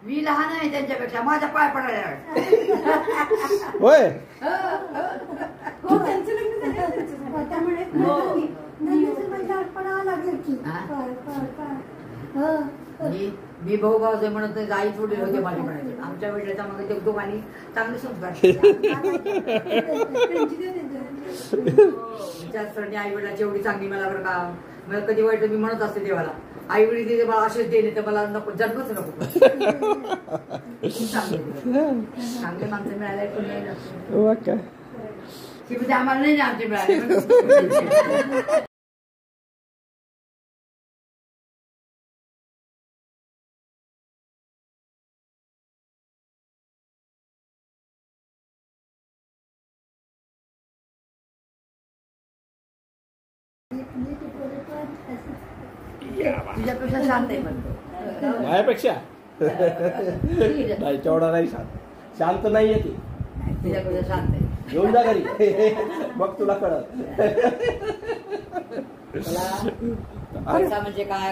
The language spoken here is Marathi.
मी लहान आहे त्यांच्यापेक्षा माझ्या पाय पडायला होय मी भाऊ भाऊ म्हणत नाही आई थोडी होते माझी म्हणायचे आमच्या वेळेच्या मग ते दोघांनी चांगले संस्कार विचारसरणी आई वडिलाची एवढी चांगली मला बरं का मला कधी वाईट मी म्हणत असते देवाला आई वडील तिथे मला असेच दिले तर मला नको जन्मच नको चांगले माणसं मिळाले पण नाही ना आम्हाला नाही ना आमचे मिळाले तुझ्यापेक्षा शांत आहे म्हणतो माझ्यापेक्षा नाही तेवढा नाही शांत नाहीये ती तुझ्यापेक्षा शांत आहे घेऊन जा घरी मग तुला कळत म्हणजे काय